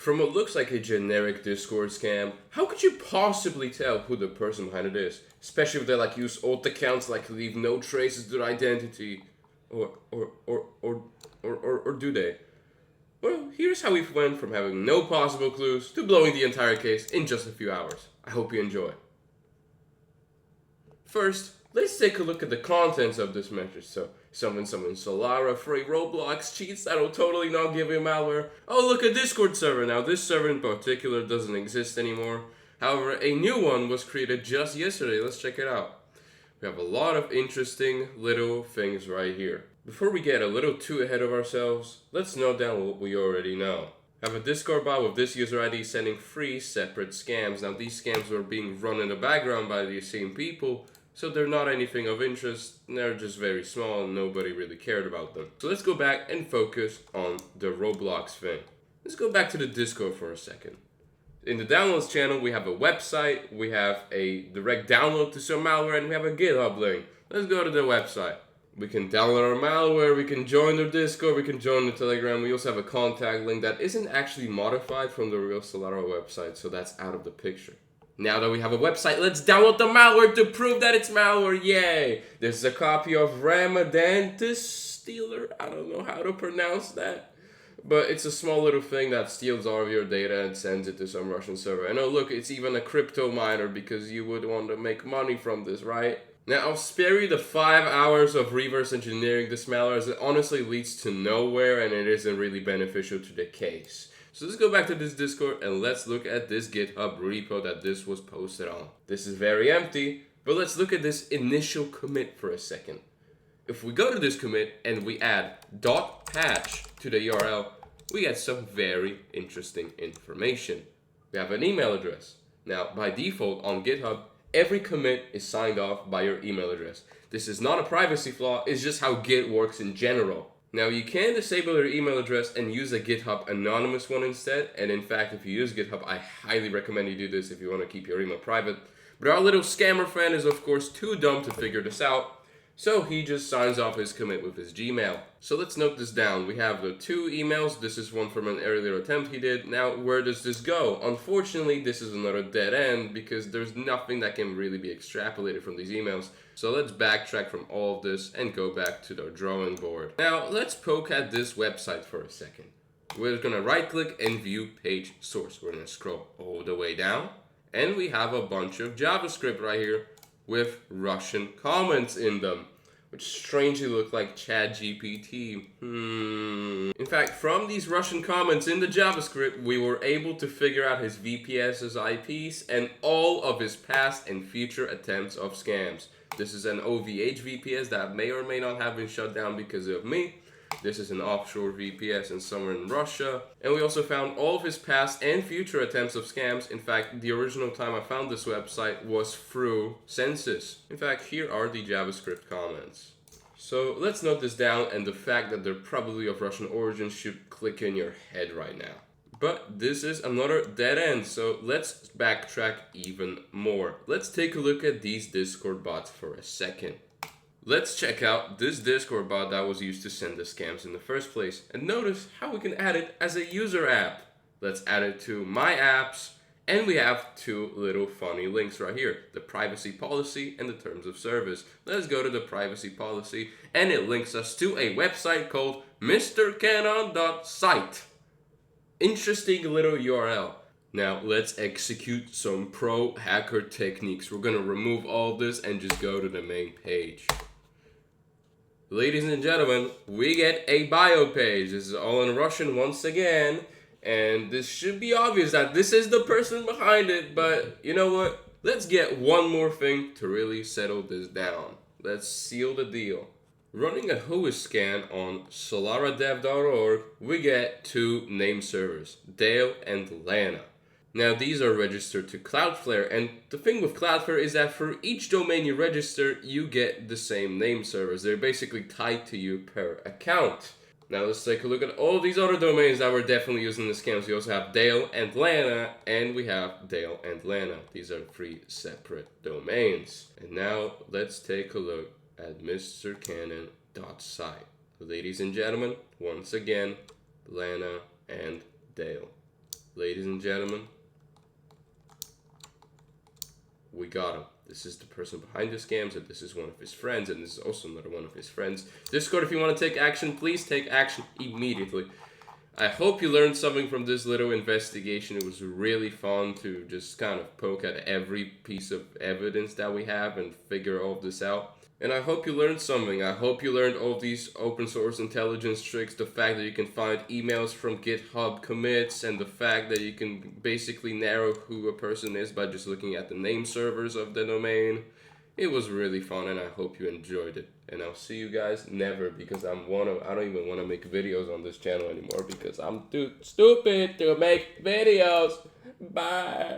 From what looks like a generic Discord scam, how could you possibly tell who the person behind it is? Especially if they like use old accounts, like leave no traces to their identity. Or do they? Well, here's how we went from having no possible clues to blowing the entire case in just a few hours. I hope you enjoy. First, let's take a look at the contents of this message. So, summon Solara for a Roblox cheats that'll totally not give you malware. Oh, look, a Discord server. Now, this server in particular doesn't exist anymore. However, a new one was created just yesterday. Let's check it out. We have a lot of interesting little things right here. Before we get a little too ahead of ourselves, let's note down what we already know. I have a Discord bot with this user ID sending 3 separate scams. Now, these scams were being run in the background by these same people, so they're not anything of interest, they're just very small and nobody really cared about them. So let's go back and focus on the Roblox thing. Let's go back to the Discord for a second. In the downloads channel, we have a website, we have a direct download to some malware, and we have a GitHub link. Let's go to the website. We can download our malware, we can join their Discord, we can join the Telegram. We also have a contact link that isn't actually modified from the real Solara website, so that's out of the picture. Now that we have a website, let's download the malware to prove that it's malware, yay! This is a copy of Ramadan Stealer, I don't know how to pronounce that. But it's a small little thing that steals all of your data and sends it to some Russian server. And oh look, it's even a crypto miner because you would want to make money from this, right? Now, I'll spare you the 5 hours of reverse engineering this malware, as it honestly leads to nowhere and it isn't really beneficial to the case. So let's go back to this Discord and let's look at this GitHub repo that this was posted on. This is very empty, but let's look at this initial commit for a second. If we go to this commit and we add .patch to the URL, we get some very interesting information. We have an email address. Now, by default on GitHub, every commit is signed off by your email address. This is not a privacy flaw, it's just how Git works in general. Now, you can disable your email address and use a GitHub anonymous one instead. And in fact, if you use GitHub, I highly recommend you do this if you want to keep your email private. But our little scammer friend is of course too dumb to figure this out, so he just signs off his commit with his Gmail. So let's note this down. We have the 2 emails. This is one from an earlier attempt he did. Now, where does this go? Unfortunately, this is another dead end because there's nothing that can really be extrapolated from these emails. So let's backtrack from all of this and go back to the drawing board. Now, let's poke at this website for a second. We're gonna right click and view page source. We're gonna scroll all the way down and we have a bunch of JavaScript right here with Russian comments in them, which strangely look like ChatGPT. In fact, from these Russian comments in the JavaScript, we were able to figure out his VPS's IPs and all of his past and future attempts of scams. This is an OVH VPS that may or may not have been shut down because of me. This is an offshore VPS and somewhere in Russia. And we also found all of his past and future attempts of scams. In fact, the original time I found this website was through Census. In fact, here are the JavaScript comments. So let's note this down, and the fact that they're probably of Russian origin should click in your head right now. But this is another dead end, so let's backtrack even more. Let's take a look at these Discord bots for a second. Let's check out this Discord bot that was used to send the scams in the first place, and notice how we can add it as a user app. Let's add it to My Apps, and we have 2 little funny links right here, the privacy policy and the terms of service. Let's go to the privacy policy, and it links us to a website called mrcannon.site. Interesting little URL. Now let's execute some pro hacker techniques. We're gonna remove all this and just go to the main page. Ladies and gentlemen, we get a bio page. This is all in Russian once again, and this should be obvious that this is the person behind it, but you know what? Let's get one more thing to really settle this down. Let's seal the deal. Running a whois scan on solaradev.org, we get 2 name servers, Dale and Lana. Now these are registered to Cloudflare, and the thing with Cloudflare is that for each domain you register, you get the same name servers. They're basically tied to you per account. Now let's take a look at all these other domains that we're definitely using in the scams. We also have Dale and Lana, and we have Dale and Lana. These are 3 separate domains. And now let's take a look at mrcannon.site. Ladies and gentlemen, once again, Lana and Dale. ladies and gentlemen, we got him. This is the person behind the scams, and this is one of his friends, and this is also another one of his friends. Discord, if you want to take action, please take action immediately. I hope you learned something from this little investigation. It was really fun to just kind of poke at every piece of evidence that we have and figure all of this out. And I hope you learned something. I hope you learned all these open source intelligence tricks, the fact that you can find emails from GitHub commits, and the fact that you can basically narrow who a person is by just looking at the name servers of the domain. It was really fun, and I hope you enjoyed it. And I'll see you guys never, because I don't even want to make videos on this channel anymore because I'm too stupid to make videos. Bye.